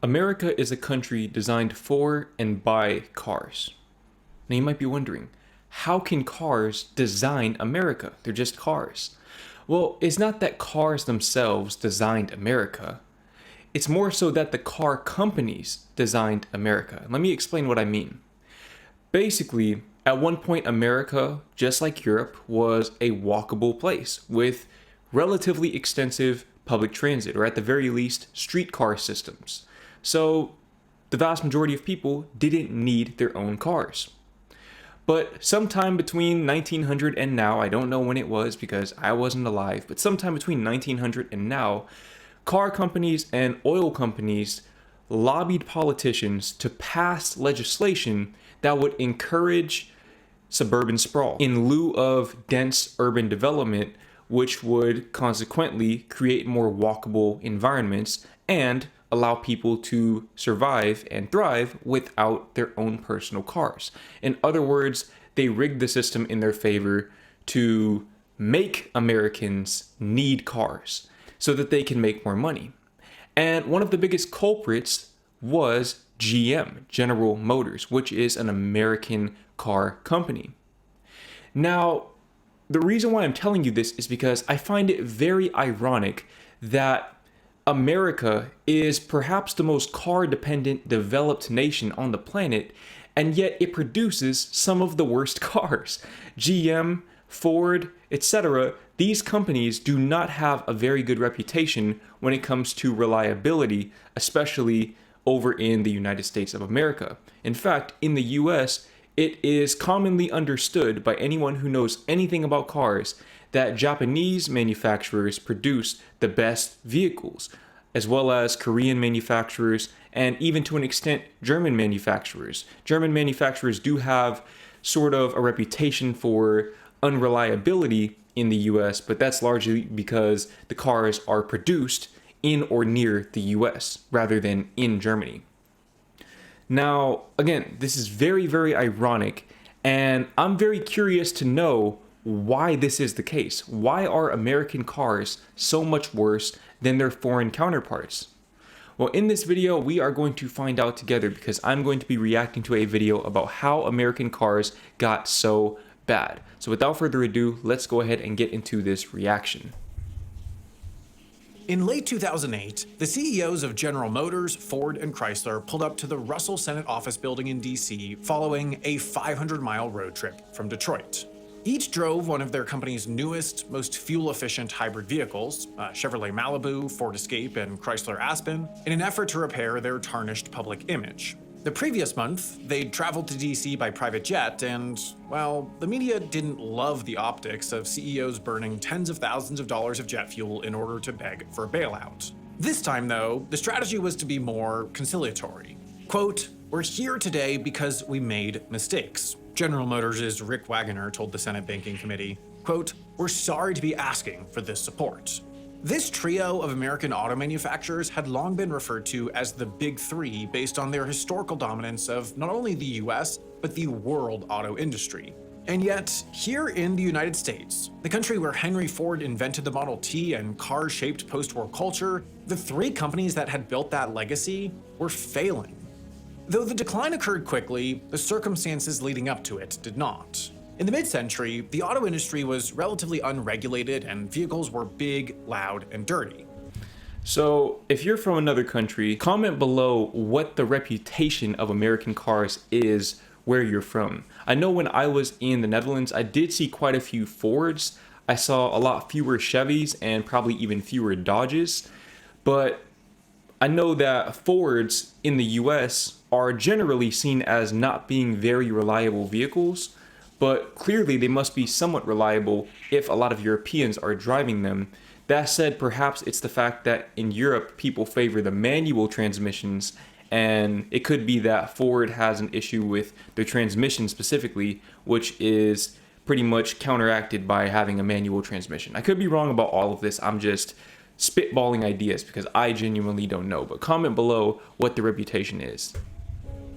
America is a country designed for and by cars. Now you might be wondering, how can cars design America? They're just cars. Well, it's not that cars themselves designed America. It's more so that the car companies designed America. Let me explain what I mean. Basically, at one point, America, just like Europe, was a walkable place with relatively extensive public transit, or at the very least, streetcar systems. So the vast majority of people didn't need their own cars. But sometime between 1900 and now, I don't know when it was because I wasn't alive, but sometime between 1900 and now, car companies and oil companies lobbied politicians to pass legislation that would encourage suburban sprawl in lieu of dense urban development, which would consequently create more walkable environments and allow people to survive and thrive without their own personal cars. In other words, they rigged the system in their favor to make Americans need cars so that they can make more money. And one of the biggest culprits was GM, General Motors, which is an American car company. Now, the reason why I'm telling you this is because I find it very ironic that America is perhaps the most car-dependent developed nation on the planet, and yet it produces some of the worst cars. GM, Ford, etc. These companies do not have a very good reputation when it comes to reliability, especially over in the United States of America. In fact, in the US, it is commonly understood by anyone who knows anything about cars that Japanese manufacturers produce the best vehicles, as well as Korean manufacturers, and even to an extent, German manufacturers. German manufacturers do have sort of a reputation for unreliability in the US, but that's largely because the cars are produced in or near the US rather than in Germany. Now, again, this is very, very ironic, and I'm very curious to know why this is the case. Why are American cars so much worse than their foreign counterparts? Well, in this video, we are going to find out together because I'm going to be reacting to a video about how American cars got so bad. So without further ado, let's go ahead and get into this reaction. In late 2008, the CEOs of General Motors, Ford, and Chrysler pulled up to the Russell Senate office building in DC following a 500-mile road trip from Detroit. Each drove one of their company's newest, most fuel-efficient hybrid vehicles, Chevrolet Malibu, Ford Escape, and Chrysler Aspen, in an effort to repair their tarnished public image. The previous month, they'd traveled to DC by private jet and, well, the media didn't love the optics of CEOs burning tens of thousands of dollars of jet fuel in order to beg for a bailout. This time, though, the strategy was to be more conciliatory. Quote, "We're here today because we made mistakes," General Motors' Rick Wagoner told the Senate Banking Committee. Quote, "We're sorry to be asking for this support." This trio of American auto manufacturers had long been referred to as the Big Three based on their historical dominance of not only the US, but the world auto industry. And yet, here in the United States, the country where Henry Ford invented the Model T and cars shaped post-war culture, the three companies that had built that legacy were failing. Though the decline occurred quickly, the circumstances leading up to it did not. In the mid-century, the auto industry was relatively unregulated and vehicles were big, loud, and dirty. So if you're from another country, comment below what the reputation of American cars is where you're from. I know when I was in the Netherlands, I did see quite a few Fords. I saw a lot fewer Chevys and probably even fewer Dodges. But I know that Fords in the US are generally seen as not being very reliable vehicles, but clearly they must be somewhat reliable if a lot of Europeans are driving them. That said, perhaps it's the fact that in Europe people favor the manual transmissions, and it could be that Ford has an issue with their transmission specifically, which is pretty much counteracted by having a manual transmission. I could be wrong about all of this. I'm just spitballing ideas because I genuinely don't know, but comment below what the reputation is.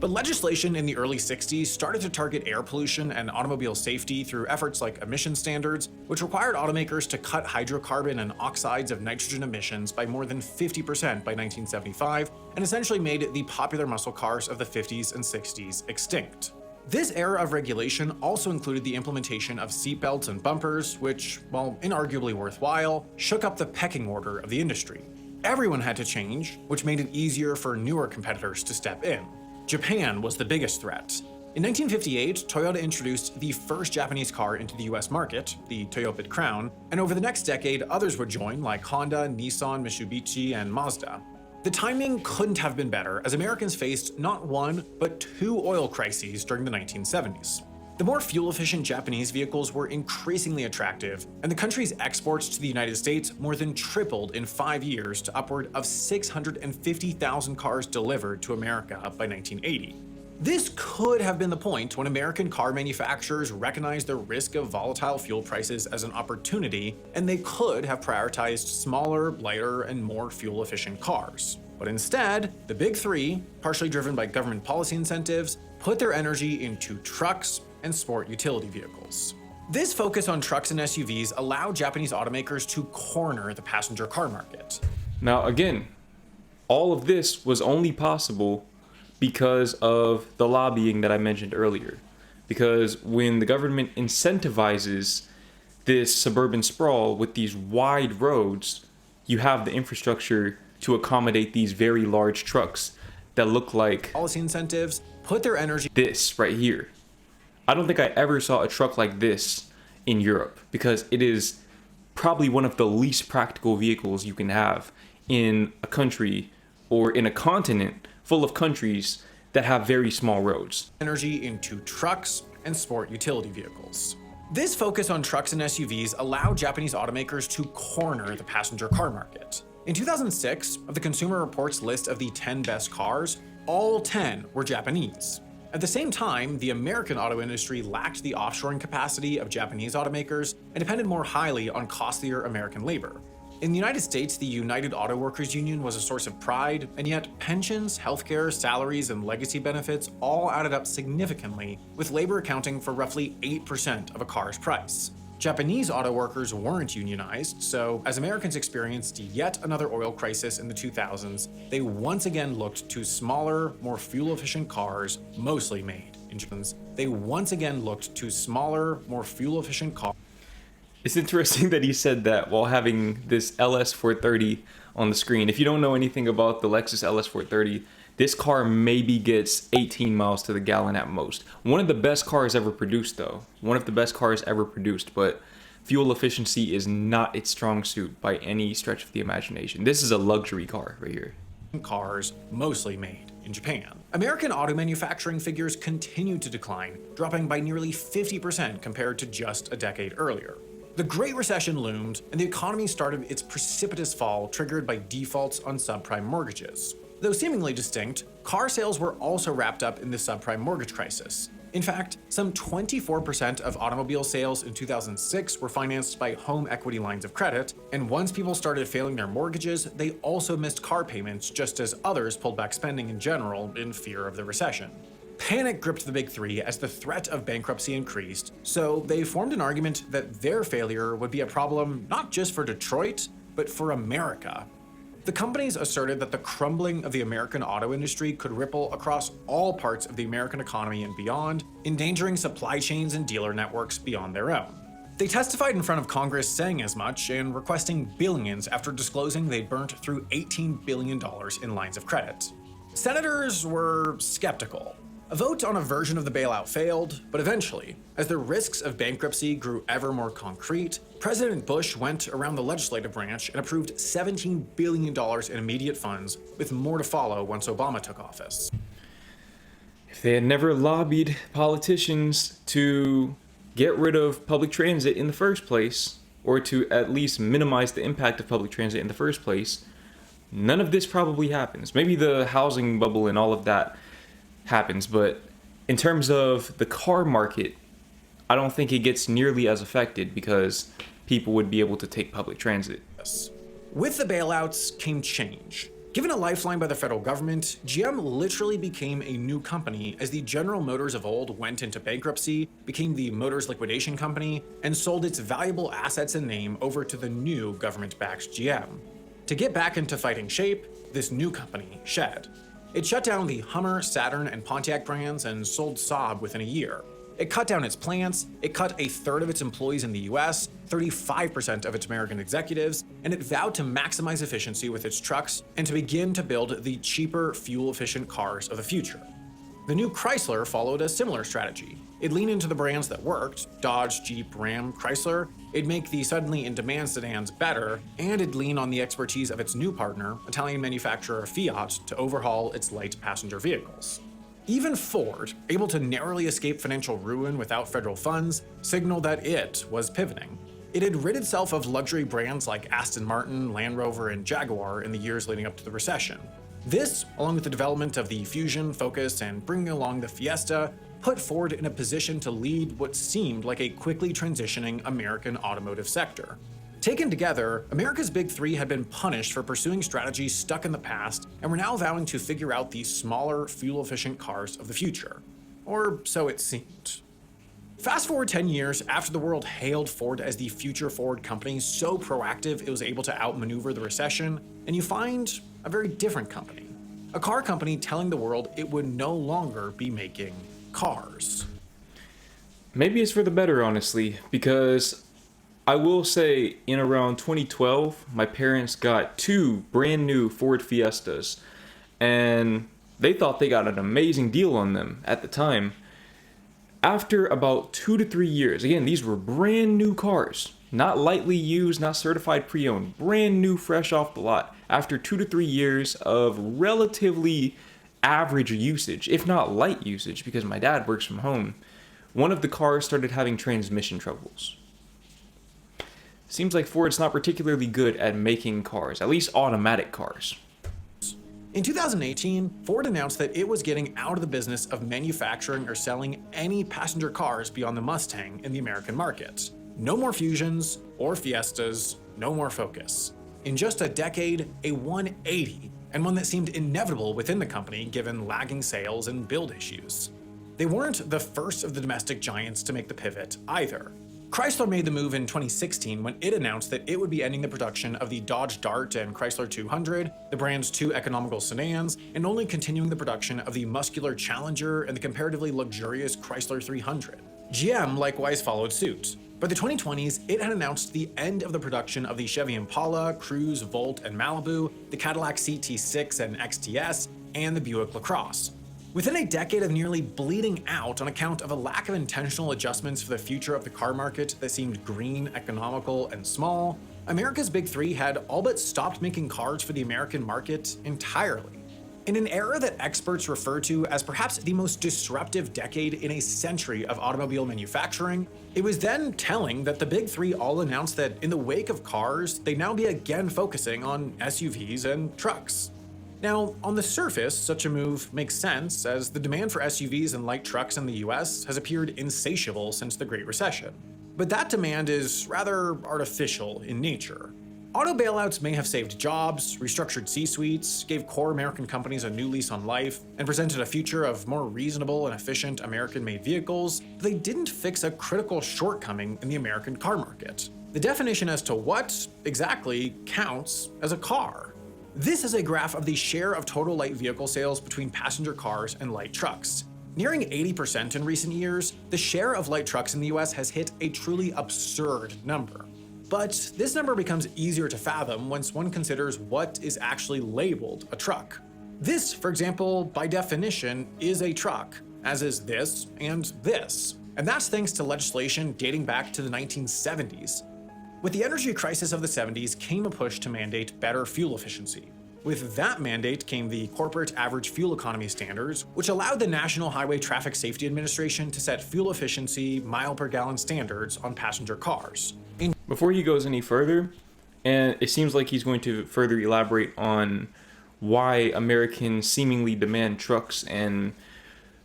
But legislation in the early 60s started to target air pollution and automobile safety through efforts like emission standards, which required automakers to cut hydrocarbon and oxides of nitrogen emissions by more than 50% by 1975, and essentially made the popular muscle cars of the 50s and 60s extinct. This era of regulation also included the implementation of seatbelts and bumpers, which, while inarguably worthwhile, shook up the pecking order of the industry. Everyone had to change, which made it easier for newer competitors to step in. Japan was the biggest threat. In 1958, Toyota introduced the first Japanese car into the US market, the Toyota Crown, and over the next decade, others would join like Honda, Nissan, Mitsubishi, and Mazda. The timing couldn't have been better, as Americans faced not one, but two oil crises during the 1970s. The more fuel-efficient Japanese vehicles were increasingly attractive, and the country's exports to the United States more than tripled in 5 years to upward of 650,000 cars delivered to America by 1980. This could have been the point when American car manufacturers recognized the risk of volatile fuel prices as an opportunity, and they could have prioritized smaller, lighter, and more fuel-efficient cars. But instead, the Big Three, partially driven by government policy incentives, put their energy into trucks and sport utility vehicles. This focus on trucks and SUVs allowed Japanese automakers to corner the passenger car market. Now, again, all of this was only possible because of the lobbying that I mentioned earlier. Because when the government incentivizes this suburban sprawl with these wide roads, you have the infrastructure to accommodate these very large trucks that look like Policy incentives put their energy this right here. I don't think I ever saw a truck like this in Europe, because it is probably one of the least practical vehicles you can have in a country or in a continent full of countries that have very small roads. Energy into trucks and sport utility vehicles. This focus on trucks and SUVs allowed Japanese automakers to corner the passenger car market. In 2006, of the Consumer Reports list of the 10 best cars, all 10 were Japanese. At the same time, the American auto industry lacked the offshoring capacity of Japanese automakers and depended more highly on costlier American labor. In the United States, the United Auto Workers Union was a source of pride, and yet pensions, healthcare, salaries, and legacy benefits all added up significantly, with labor accounting for roughly 8% of a car's price. Japanese auto workers weren't unionized, so as Americans experienced yet another oil crisis in the 2000s, they once again looked to smaller, more fuel-efficient cars, mostly made in Japan. They once again looked to smaller, more fuel-efficient cars. It's interesting that he said that while having this LS430 on the screen. If you don't know anything about the Lexus LS430, this car maybe gets 18 miles to the gallon at most. One of the best cars ever produced, though. One of the best cars ever produced, but fuel efficiency is not its strong suit by any stretch of the imagination. This is a luxury car right here. Cars mostly made in Japan. American auto manufacturing figures continued to decline, dropping by nearly 50% compared to just a decade earlier. The Great Recession loomed, and the economy started its precipitous fall, triggered by defaults on subprime mortgages. Though seemingly distinct, car sales were also wrapped up in the subprime mortgage crisis. In fact, some 24% of automobile sales in 2006 were financed by home equity lines of credit, and once people started failing their mortgages, they also missed car payments, just as others pulled back spending in general in fear of the recession. Panic gripped the Big Three as the threat of bankruptcy increased, so they formed an argument that their failure would be a problem not just for Detroit, but for America. The companies asserted that the crumbling of the American auto industry could ripple across all parts of the American economy and beyond, endangering supply chains and dealer networks beyond their own. They testified in front of Congress saying as much and requesting billions after disclosing they'd burnt through $18 billion in lines of credit. Senators were skeptical. A vote on a version of the bailout failed, but eventually, as the risks of bankruptcy grew ever more concrete, President Bush went around the legislative branch and approved $17 billion in immediate funds, with more to follow once Obama took office. If they had never lobbied politicians to get rid of public transit in the first place, or to at least minimize the impact of public transit in the first place, none of this probably happens. Maybe the housing bubble and all of that happens, but in terms of the car market, I don't think it gets nearly as affected because people would be able to take public transit. With the bailouts came change. Given a lifeline by the federal government, GM literally became a new company as the General Motors of old went into bankruptcy, became the Motors Liquidation Company, and sold its valuable assets and name over to the new government-backed GM. To get back into fighting shape, this new company shed. It shut down the Hummer, Saturn, and Pontiac brands and sold Saab within a year. It cut down its plants, it cut a third of its employees in the US, 35% of its American executives, and it vowed to maximize efficiency with its trucks and to begin to build the cheaper, fuel-efficient cars of the future. The new Chrysler followed a similar strategy. It'd lean into the brands that worked, Dodge, Jeep, Ram, Chrysler. It'd make the suddenly in-demand sedans better, and it'd lean on the expertise of its new partner, Italian manufacturer Fiat, to overhaul its light passenger vehicles. Even Ford, able to narrowly escape financial ruin without federal funds, signaled that it was pivoting. It had rid itself of luxury brands like Aston Martin, Land Rover, and Jaguar in the years leading up to the recession. This, along with the development of the Fusion, Focus, and bringing along the Fiesta, put Ford in a position to lead what seemed like a quickly transitioning American automotive sector. Taken together, America's Big Three had been punished for pursuing strategies stuck in the past and were now vowing to figure out the smaller, fuel-efficient cars of the future. Or so it seemed. Fast forward 10 years after the world hailed Ford as the future Ford company so proactive it was able to outmaneuver the recession, and you find a very different company. A car company telling the world it would no longer be making cars. Maybe it's for the better, honestly, because I will say in around 2012, my parents got two brand new Ford Fiestas, and they thought they got an amazing deal on them at the time. After about 2 to 3 years, again, these were brand new cars, not lightly used, not certified pre-owned, brand new, fresh off the lot. After 2 to 3 years of relatively average usage, if not light usage, because my dad works from home, one of the cars started having transmission troubles. Seems like Ford's not particularly good at making cars, at least automatic cars. In 2018, Ford announced that it was getting out of the business of manufacturing or selling any passenger cars beyond the Mustang in the American market. No more Fusions or Fiestas, no more Focus. In just a decade, a 180, and one that seemed inevitable within the company given lagging sales and build issues. They weren't the first of the domestic giants to make the pivot either. Chrysler made the move in 2016 when it announced that it would be ending the production of the Dodge Dart and Chrysler 200, the brand's two economical sedans, and only continuing the production of the muscular Challenger and the comparatively luxurious Chrysler 300. GM likewise followed suit. By the 2020s, it had announced the end of the production of the Chevy Impala, Cruze, Volt, and Malibu, the Cadillac CT6 and XTS, and the Buick LaCrosse. Within a decade of nearly bleeding out on account of a lack of intentional adjustments for the future of the car market that seemed green, economical, and small, America's Big Three had all but stopped making cars for the American market entirely. In an era that experts refer to as perhaps the most disruptive decade in a century of automobile manufacturing, it was then telling that the Big Three all announced that in the wake of cars, they'd now be again focusing on SUVs and trucks. Now, on the surface, such a move makes sense, as the demand for SUVs and light trucks in the US has appeared insatiable since the Great Recession. But that demand is rather artificial in nature. Auto bailouts may have saved jobs, restructured C-suites, gave core American companies a new lease on life, and presented a future of more reasonable and efficient American-made vehicles, but they didn't fix a critical shortcoming in the American car market: the definition as to what exactly counts as a car. This is a graph of the share of total light vehicle sales between passenger cars and light trucks. Nearing 80% in recent years, the share of light trucks in the US has hit a truly absurd number. But this number becomes easier to fathom once one considers what is actually labeled a truck. This, for example, by definition, is a truck, as is this and this. And that's thanks to legislation dating back to the 1970s. With the energy crisis of the 70s came a push to mandate better fuel efficiency. With that mandate came the corporate average fuel economy standards, which allowed the National Highway Traffic Safety Administration to set fuel efficiency mile per gallon standards on passenger cars. Before he goes any further, and it seems like he's going to further elaborate on why Americans seemingly demand trucks and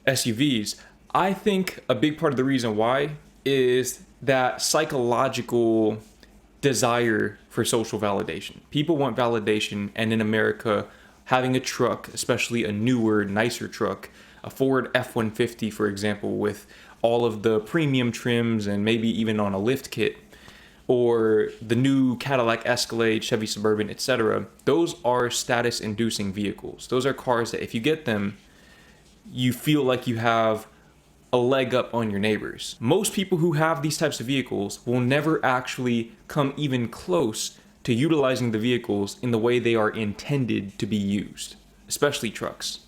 SUVs, I think a big part of the reason why is that psychological desire for social validation. People want validation, and in America, having a truck, especially a newer, nicer truck, a Ford F-150, for example, with all of the premium trims and maybe even on a lift kit, or the new Cadillac Escalade, Chevy Suburban, etc. Those are status-inducing vehicles. Those are cars that if you get them, you feel like you have a leg up on your neighbors. Most people who have these types of vehicles will never actually come even close to utilizing the vehicles in the way they are intended to be used, especially trucks.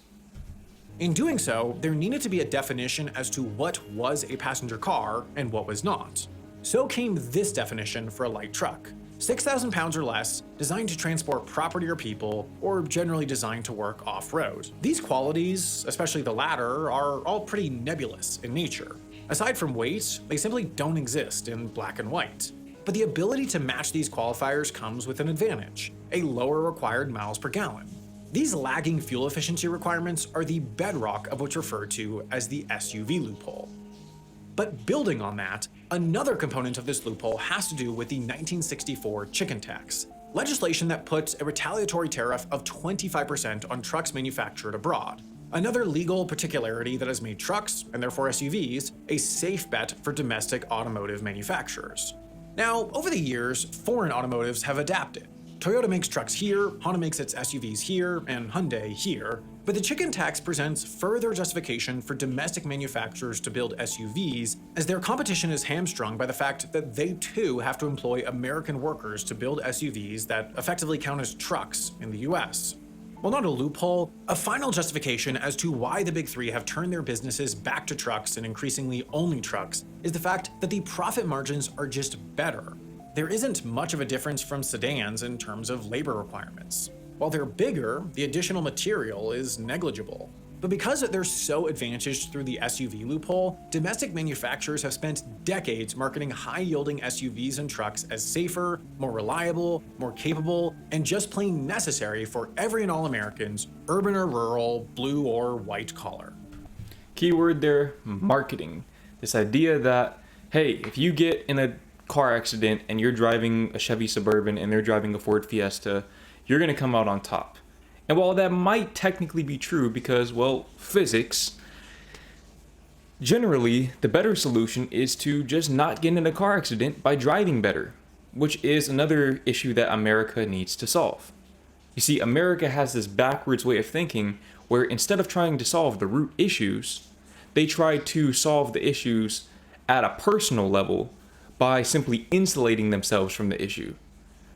In doing so, there needed to be a definition as to what was a passenger car and what was not. So came this definition for a light truck: 6,000 pounds or less, designed to transport property or people, or generally designed to work off-road. These qualities, especially the latter, are all pretty nebulous in nature. Aside from weight, they simply don't exist in black and white. But the ability to match these qualifiers comes with an advantage: a lower required miles per gallon. These lagging fuel efficiency requirements are the bedrock of what's referred to as the SUV loophole. But building on that, another component of this loophole has to do with the 1964 chicken tax, legislation that puts a retaliatory tariff of 25% on trucks manufactured abroad. Another legal particularity that has made trucks, and therefore SUVs, a safe bet for domestic automotive manufacturers. Now, over the years, foreign automotives have adapted. Toyota makes trucks here, Honda makes its SUVs here, and Hyundai here. But the chicken tax presents further justification for domestic manufacturers to build SUVs, as their competition is hamstrung by the fact that they too have to employ American workers to build SUVs that effectively count as trucks in the US. While not a loophole, a final justification as to why the big three have turned their businesses back to trucks and increasingly only trucks is the fact that the profit margins are just better. There isn't much of a difference from sedans in terms of labor requirements. While they're bigger, the additional material is negligible. But because they're so advantaged through the SUV loophole, domestic manufacturers have spent decades marketing high-yielding SUVs and trucks as safer, more reliable, more capable, and just plain necessary for every and all Americans, urban or rural, blue or white collar. Keyword there, marketing. This idea that, hey, if you get in a car accident and you're driving a Chevy Suburban and they're driving a Ford Fiesta, you're going to come out on top. And while that might technically be true because, well, physics, generally the better solution is to just not get in a car accident by driving better, which is another issue that America needs to solve. You see, America has this backwards way of thinking where instead of trying to solve the root issues, they try to solve the issues at a personal level by simply insulating themselves from the issue.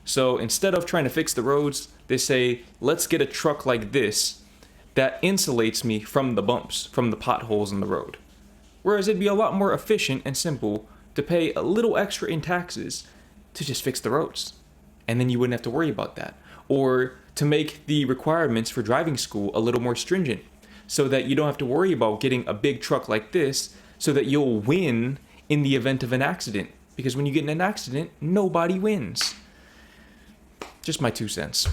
So instead of trying to fix the roads, they say, let's get a truck like this that insulates me from the bumps, from the potholes in the road. Whereas it'd be a lot more efficient and simple to pay a little extra in taxes to just fix the roads. And then you wouldn't have to worry about that. Or to make the requirements for driving school a little more stringent so that you don't have to worry about getting a big truck like this so that you'll win in the event of an accident. Because when you get in an accident, nobody wins. Just my 2 cents.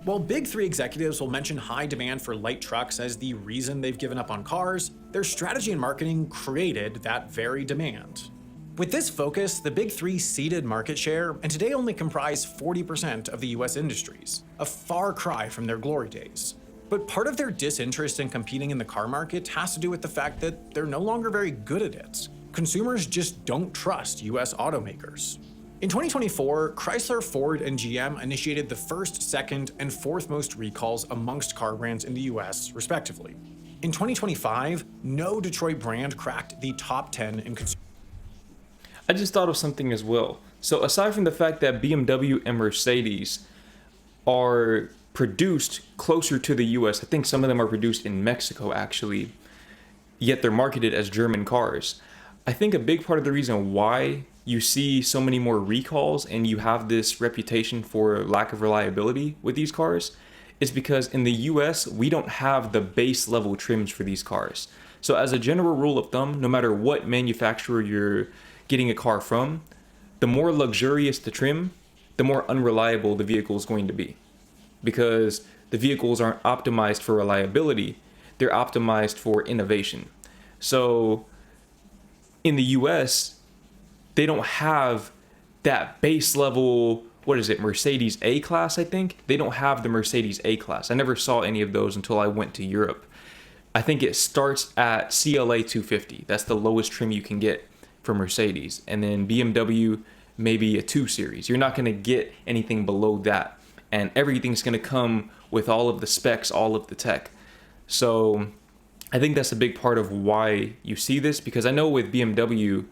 While Big Three executives will mention high demand for light trucks as the reason they've given up on cars, their strategy and marketing created that very demand. With this focus, the Big Three ceded market share and today only comprise 40% of the US industries, a far cry from their glory days. But part of their disinterest in competing in the car market has to do with the fact that they're no longer very good at it. Consumers just don't trust US automakers. In 2024, Chrysler, Ford, and GM initiated the first, second, and fourth most recalls amongst car brands in the US, respectively. In 2025, no Detroit brand cracked the top 10 in consumer. I just thought of something as well. So aside from the fact that BMW and Mercedes are produced closer to the US, I think some of them are produced in Mexico actually, yet they're marketed as German cars. I think a big part of the reason why you see so many more recalls and you have this reputation for lack of reliability with these cars is because in the US, we don't have the base level trims for these cars. So as a general rule of thumb, no matter what manufacturer you're getting a car from, the more luxurious the trim, the more unreliable the vehicle is going to be. Because the vehicles aren't optimized for reliability, they're optimized for innovation. So in the US, they don't have that base level what is it, Mercedes A-Class, I think? They don't have the Mercedes A-Class. I never saw any of those until I went to Europe. I think it starts at CLA 250. That's the lowest trim you can get for Mercedes. And then BMW, maybe a 2 Series. You're not going to get anything below that. And everything's going to come with all of the specs, all of the tech. So I think that's a big part of why you see this, because I know with BMW,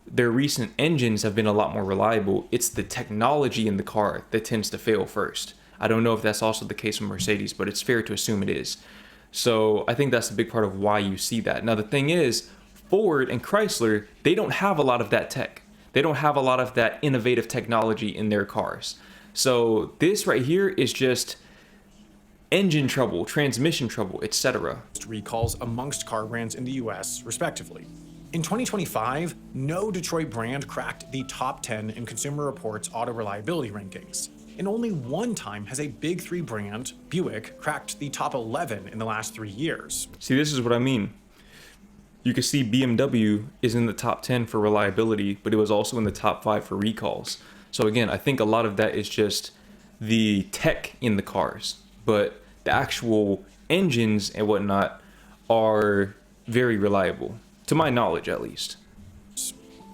their recent engines have been a lot more reliable. It's the technology in the car that tends to fail first. I don't know if that's also the case with Mercedes, but it's fair to assume it is. So I think that's a big part of why you see that. Now, the thing is, Ford and Chrysler, they don't have a lot of that tech. They don't have a lot of that innovative technology in their cars. So this right here is just engine trouble, transmission trouble, etc. Recalls amongst car brands in the US, respectively. In 2025, no Detroit brand cracked the top 10 in Consumer Reports auto reliability rankings. And only one time has a big 3 brand, Buick, cracked the top 11 in the last 3 years. See, this is what I mean. You can see BMW is in the top 10 for reliability, but it was also in the top 5 for recalls. So again, I think a lot of that is just the tech in the cars, but the actual engines and whatnot are very reliable, to my knowledge at least.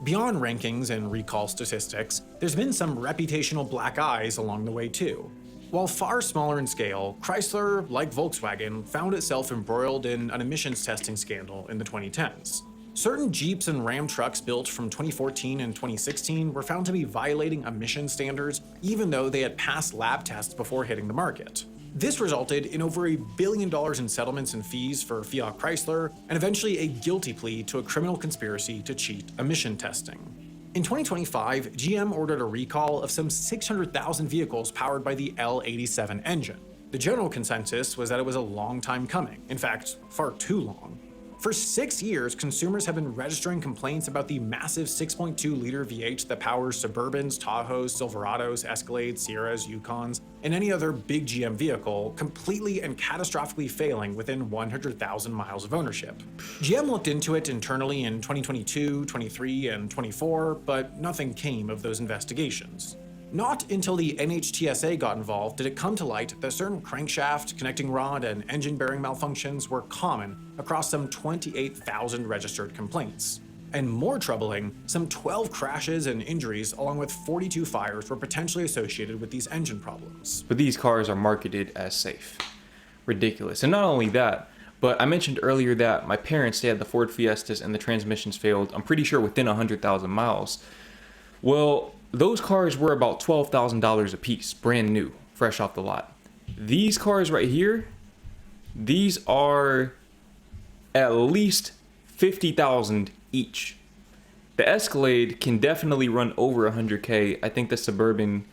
Beyond rankings and recall statistics, there's been some reputational black eyes along the way too. While far smaller in scale, Chrysler, like Volkswagen, found itself embroiled in an emissions testing scandal in the 2010s. Certain Jeeps and Ram trucks built from 2014 and 2016 were found to be violating emission standards, even though they had passed lab tests before hitting the market. This resulted in over $1 billion in settlements and fees for Fiat Chrysler, and eventually a guilty plea to a criminal conspiracy to cheat emission testing. In 2025, GM ordered a recall of some 600,000 vehicles powered by the L87 engine. The general consensus was that it was a long time coming, in fact, far too long. For 6 years, consumers have been registering complaints about the massive 6.2-liter V8 that powers Suburbans, Tahoes, Silverados, Escalades, Sierras, Yukons, and any other big GM vehicle, completely and catastrophically failing within 100,000 miles of ownership. GM looked into it internally in 2022, 23, and 24, but nothing came of those investigations. Not until the NHTSA got involved did it come to light that certain crankshaft, connecting rod, and engine bearing malfunctions were common across some 28,000 registered complaints. And more troubling, some 12 crashes and injuries along with 42 fires were potentially associated with these engine problems. But these cars are marketed as safe. Ridiculous. And not only that, but I mentioned earlier that my parents, they had the Ford Fiestas and the transmissions failed, I'm pretty sure within 100,000 miles. Well, those cars were about $12,000 a piece, brand new, fresh off the lot. These cars right here, these are at least 50,000 each. The Escalade can definitely run over 100K. I think the Suburban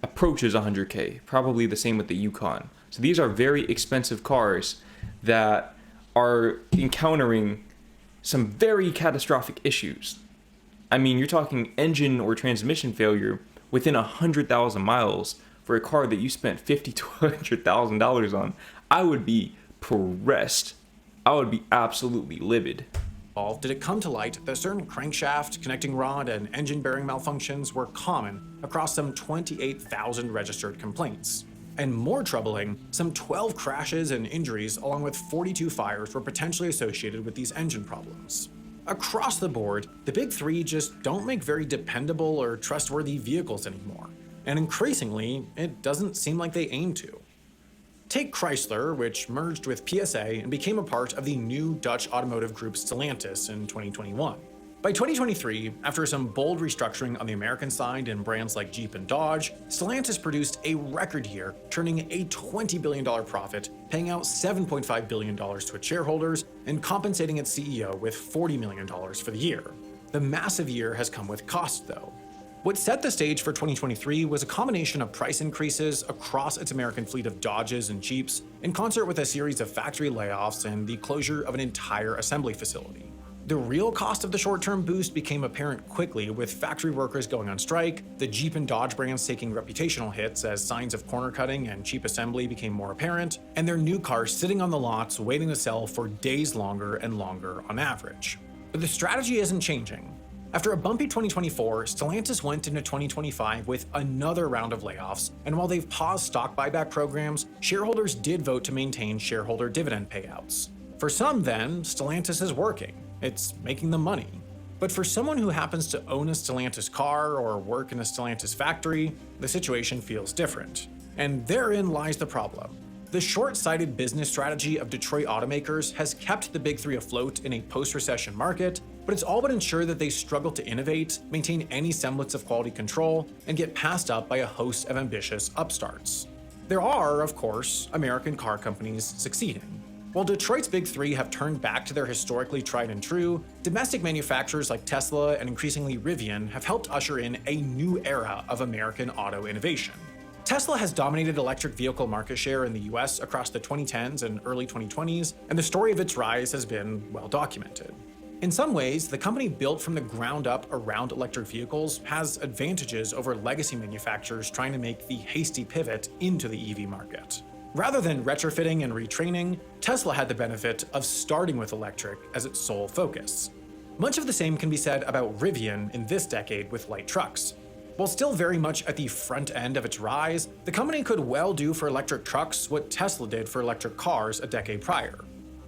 approaches 100K, probably the same with the Yukon. So these are very expensive cars that are encountering some very catastrophic issues. I mean, you're talking engine or transmission failure within 100,000 miles for a car that you spent $50,000 to $100,000 on. I would be pressed. I would be absolutely livid. Did it come to light that certain crankshaft, connecting rod, and engine bearing malfunctions were common across some 28,000 registered complaints. And more troubling, some 12 crashes and injuries along with 42 fires were potentially associated with these engine problems. Across the board, the big 3 just don't make very dependable or trustworthy vehicles anymore, and increasingly, it doesn't seem like they aim to. Take Chrysler, which merged with PSA and became a part of the new Dutch automotive group Stellantis in 2021. By 2023, after some bold restructuring on the American side in brands like Jeep and Dodge, Stellantis produced a record year, turning a $20 billion profit, paying out $7.5 billion to its shareholders, and compensating its CEO with $40 million for the year. The massive year has come with cost, though. What set the stage for 2023 was a combination of price increases across its American fleet of Dodges and Jeeps, in concert with a series of factory layoffs and the closure of an entire assembly facility. The real cost of the short-term boost became apparent quickly, with factory workers going on strike, the Jeep and Dodge brands taking reputational hits as signs of corner cutting and cheap assembly became more apparent, and their new cars sitting on the lots waiting to sell for days longer and longer on average. But the strategy isn't changing. After a bumpy 2024, Stellantis went into 2025 with another round of layoffs, and while they've paused stock buyback programs, shareholders did vote to maintain shareholder dividend payouts. For some, then, Stellantis is working. It's making them money. But for someone who happens to own a Stellantis car or work in a Stellantis factory, the situation feels different. And therein lies the problem. The short-sighted business strategy of Detroit automakers has kept the Big Three afloat in a post-recession market, but it's all but ensured that they struggle to innovate, maintain any semblance of quality control, and get passed up by a host of ambitious upstarts. There are, of course, American car companies succeeding. While Detroit's Big Three have turned back to their historically tried and true, domestic manufacturers like Tesla and increasingly Rivian have helped usher in a new era of American auto innovation. Tesla has dominated electric vehicle market share in the US across the 2010s and early 2020s, and the story of its rise has been well documented. In some ways, the company built from the ground up around electric vehicles has advantages over legacy manufacturers trying to make the hasty pivot into the EV market. Rather than retrofitting and retraining, Tesla had the benefit of starting with electric as its sole focus. Much of the same can be said about Rivian in this decade with light trucks. While still very much at the front end of its rise, the company could well do for electric trucks what Tesla did for electric cars a decade prior.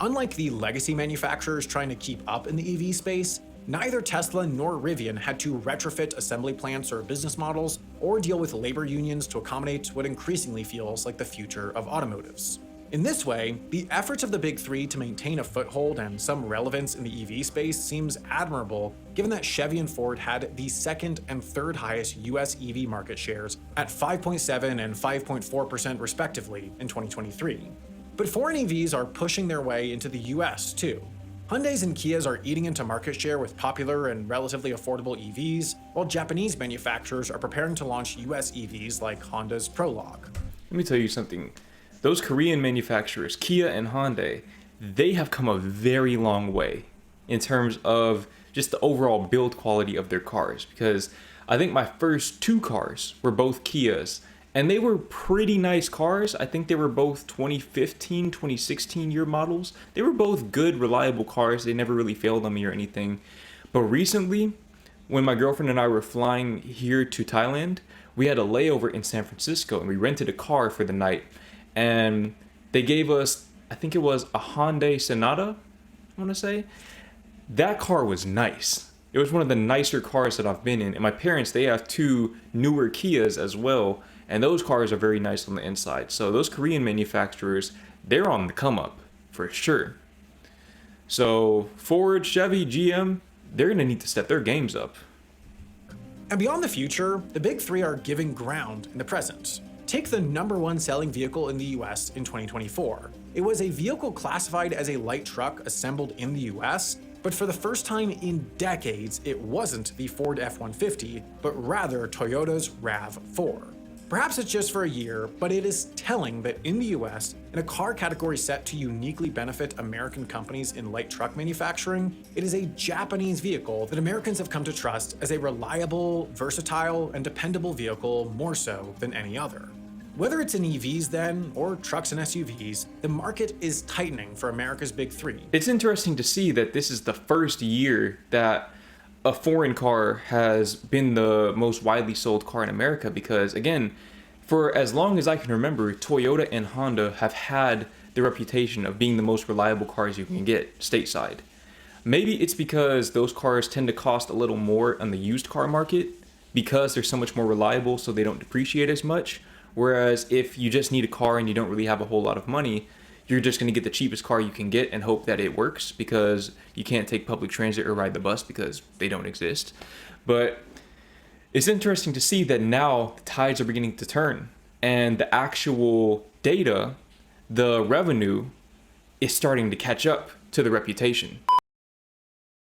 Unlike the legacy manufacturers trying to keep up in the EV space, neither Tesla nor Rivian had to retrofit assembly plants or business models, or deal with labor unions to accommodate what increasingly feels like the future of automotives. In this way, the efforts of the Big Three to maintain a foothold and some relevance in the EV space seems admirable, given that Chevy and Ford had the second and third highest US EV market shares at 5.7% and 5.4% respectively in 2023. But foreign EVs are pushing their way into the US too. Hyundais and Kias are eating into market share with popular and relatively affordable EVs, while Japanese manufacturers are preparing to launch US EVs like Honda's Prologue. Let me tell you something. Those Korean manufacturers, Kia and Hyundai, they have come a very long way in terms of just the overall build quality of their cars. Because I think my first two cars were both Kias, and they were pretty nice cars. I think they were both 2015, 2016 year models. They were both good, reliable cars. They never really failed on me or anything. But recently, when my girlfriend and I were flying here to Thailand, we had a layover in San Francisco and we rented a car for the night. And they gave us, I think it was a Hyundai Sonata, I want to say. That car was nice. It was one of the nicer cars that I've been in. And my parents, they have two newer Kias as well. And those cars are very nice on the inside. So those Korean manufacturers, they're on the come up for sure. So Ford, Chevy, GM, they're going to need to step their games up. And beyond the future, the Big Three are giving ground in the present. Take the #1 selling vehicle in the US in 2024. It was a vehicle classified as a light truck assembled in the US, but for the first time in decades, it wasn't the Ford F-150, but rather Toyota's RAV4. Perhaps it's just for a year, but it is telling that in the US, in a car category set to uniquely benefit American companies in light truck manufacturing, it is a Japanese vehicle that Americans have come to trust as a reliable, versatile, and dependable vehicle more so than any other. Whether it's in EVs then, or trucks and SUVs, the market is tightening for America's Big Three. It's interesting to see that this is the first year that a foreign car has been the most widely sold car in America because, again, for as long as I can remember, Toyota and Honda have had the reputation of being the most reliable cars you can get stateside. Maybe it's because those cars tend to cost a little more on the used car market because they're so much more reliable so they don't depreciate as much. Whereas if you just need a car and you don't really have a whole lot of money, you're just going to get the cheapest car you can get and hope that it works because you can't take public transit or ride the bus because they don't exist. But it's interesting to see that now the tides are beginning to turn and the actual data, the revenue, is starting to catch up to the reputation.